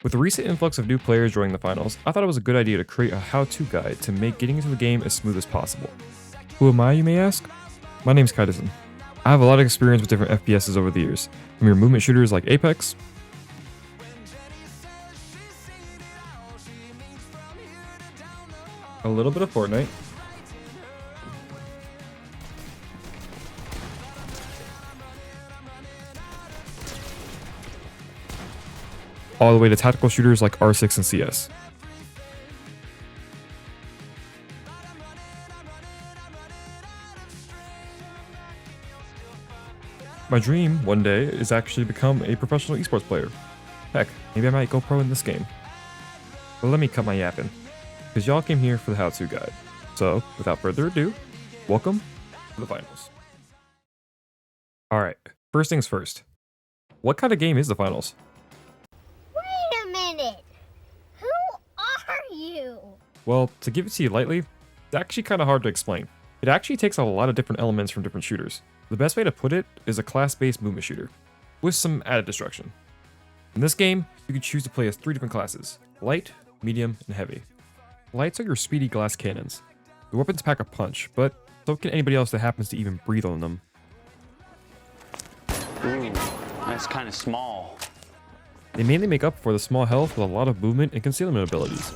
With the recent influx of new players joining the finals, I thought it was a good idea to create a how-to guide to make getting into the game as smooth as possible. Who am I, you may ask? My name's Kaidison. I have a lot of experience with different FPSs over the years, from your movement shooters like Apex, a little bit of Fortnite, all the way to tactical shooters like R6 and CS. My dream, one day, is to actually become a professional esports player. Heck, maybe I might go pro in this game. But let me cut my yapping, because y'all came here for the how-to guide. So, without further ado, welcome to the finals. Alright, first things first. What kind of game is the finals? Wait a minute! Who are you? Well, to give it to you lightly, it's actually kind of hard to explain. It actually takes a lot of different elements from different shooters. The best way to put it is a class-based movement shooter, with some added destruction. In this game, you can choose to play as 3 different classes: light, medium, and heavy. Lights are your speedy glass cannons. The weapons pack a punch, but so can anybody else that happens to even breathe on them. Ooh, that's kind of small. They mainly make up for the small health with a lot of movement and concealment abilities.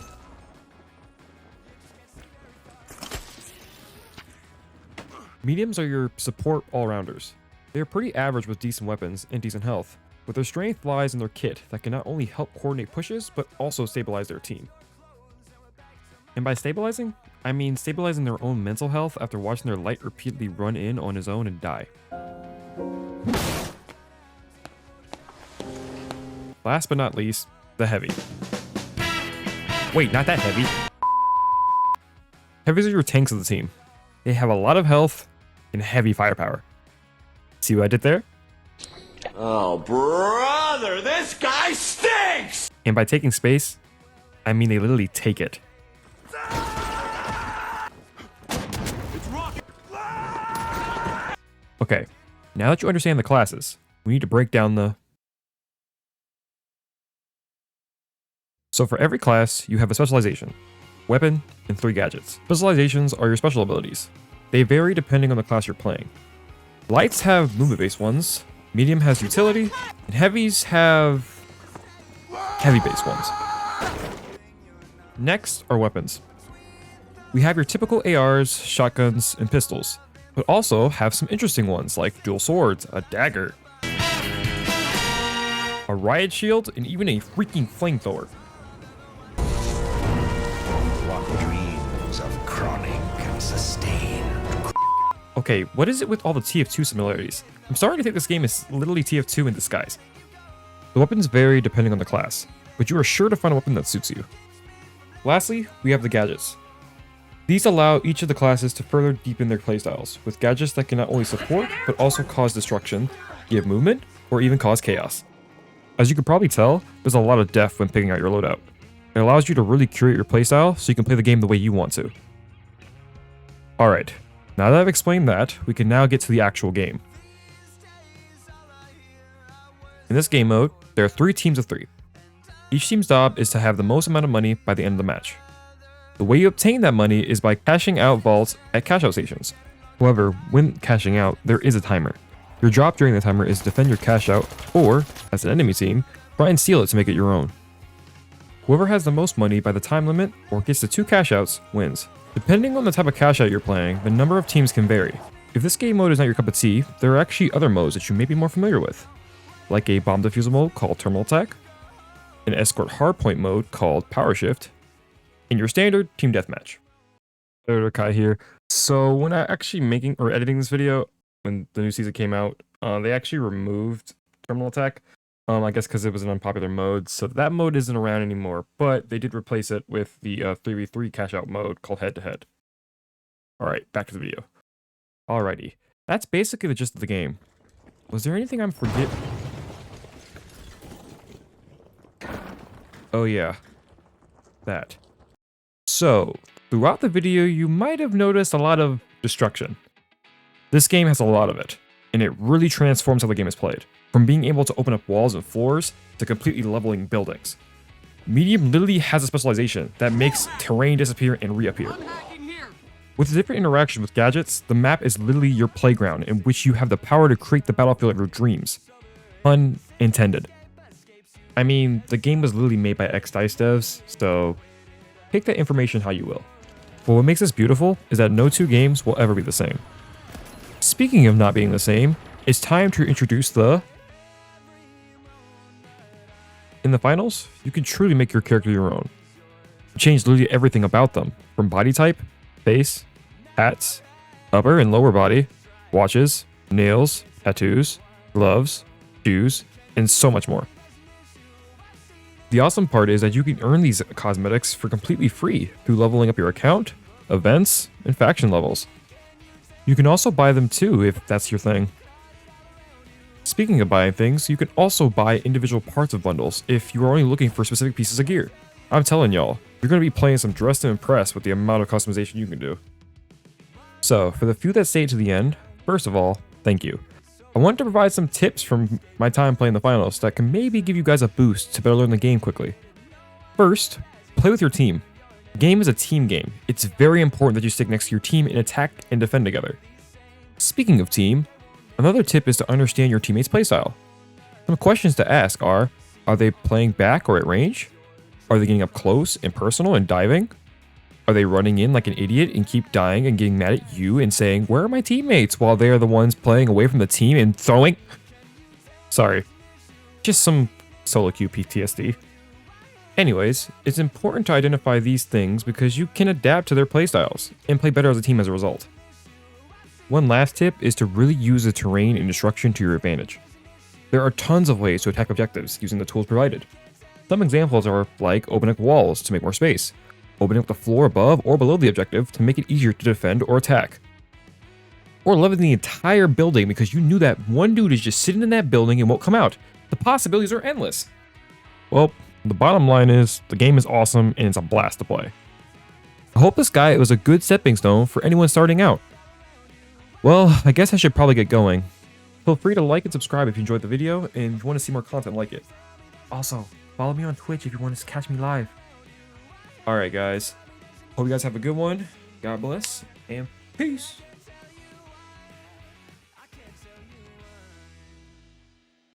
Mediums are your support all-rounders. They are pretty average with decent weapons and decent health, but their strength lies in their kit that can not only help coordinate pushes, but also stabilize their team. And by stabilizing, I mean stabilizing their own mental health after watching their light repeatedly run in on his own and die. Last but not least, the heavy. Wait, not that heavy. Heavies are your tanks of the team. They have a lot of health and heavy firepower. See what I did there? Oh, brother, this guy stinks! And by taking space, I mean they literally take it. Okay, now that you understand the classes, we need to break down the... So for every class, you have a specialization, weapon, and 3 gadgets. Specializations are your special abilities. They vary depending on the class you're playing. Lights have movement-based ones, medium has utility, and heavies have heavy-based ones. Next are weapons. We have your typical ARs, shotguns, and pistols, but also have some interesting ones like dual swords, a dagger, a riot shield, and even a freaking flamethrower. What dreams of chronic and sustained. Okay, what is it with all the TF2 similarities? I'm starting to think this game is literally TF2 in disguise. The weapons vary depending on the class, but you are sure to find a weapon that suits you. Lastly, we have the gadgets. These allow each of the classes to further deepen their playstyles, with gadgets that can not only support, but also cause destruction, give movement, or even cause chaos. As you can probably tell, there's a lot of depth when picking out your loadout. It allows you to really curate your playstyle so you can play the game the way you want to. Alright, now that I've explained that, we can now get to the actual game. In this game mode, there are 3 teams of 3. Each team's job is to have the most amount of money by the end of the match. The way you obtain that money is by cashing out vaults at cash out stations. However, when cashing out, there is a timer. Your job during the timer is to defend your cash out, or, as an enemy team, try and steal it to make it your own. Whoever has the most money by the time limit, or gets to 2 cash outs, wins. Depending on the type of cash out you're playing, the number of teams can vary. If this game mode is not your cup of tea, there are actually other modes that you may be more familiar with, like a bomb defusal mode called Terminal Attack, an escort hardpoint mode called Power Shift, and your standard team deathmatch. Kai here. So when I actually making or editing this video, when the new season came out, they actually removed Terminal Attack. I guess because it was an unpopular mode, so that mode isn't around anymore, but they did replace it with the 3v3 cash out mode called Head to Head. Alright, back to the video. Alrighty, that's basically the gist of the game. Was there anything I'm forgetting? Oh yeah, that. So, throughout the video you might have noticed a lot of destruction. This game has a lot of it, and it really transforms how the game is played. From being able to open up walls and floors, to completely leveling buildings. Medium literally has a specialization that makes terrain disappear and reappear. With the different interaction with gadgets, the map is literally your playground in which you have the power to create the battlefield of your dreams. Pun intended. I mean, the game was literally made by X-Dice devs, so take that information how you will. But what makes this beautiful is that no two games will ever be the same. Speaking of not being the same, it's time to introduce the... In the finals, you can truly make your character your own. Change literally everything about them, from body type, face, hats, upper and lower body, watches, nails, tattoos, gloves, shoes, and so much more. The awesome part is that you can earn these cosmetics for completely free through leveling up your account, events, and faction levels. You can also buy them too if that's your thing. Speaking of buying things, you can also buy individual parts of bundles if you are only looking for specific pieces of gear. I'm telling y'all, you're going to be playing some Dress to Impress with the amount of customization you can do. So, for the few that stayed to the end, first of all, thank you. I wanted to provide some tips from my time playing the finals that can maybe give you guys a boost to better learn the game quickly. First, play with your team. The game is a team game. It's very important that you stick next to your team and attack and defend together. Speaking of team, another tip is to understand your teammates' playstyle. Some questions to ask are they playing back or at range? Are they getting up close and personal and diving? Are they running in like an idiot and keep dying and getting mad at you and saying, "Where are my teammates?" while they are the ones playing away from the team and throwing? Sorry. Just some solo queue PTSD. Anyways, it's important to identify these things because you can adapt to their playstyles and play better as a team as a result. One last tip is to really use the terrain and destruction to your advantage. There are tons of ways to attack objectives using the tools provided. Some examples are like opening up walls to make more space, opening up the floor above or below the objective to make it easier to defend or attack, or leveling the entire building because you knew that one dude is just sitting in that building and won't come out. The possibilities are endless. Well, the bottom line is the game is awesome and it's a blast to play. I hope this guide was a good stepping stone for anyone starting out. Well, I guess I should probably get going. Feel free to like and subscribe if you enjoyed the video and if you want to see more content like it. Also, follow me on Twitch if you want to catch me live. Alright guys, hope you guys have a good one. God bless, and peace.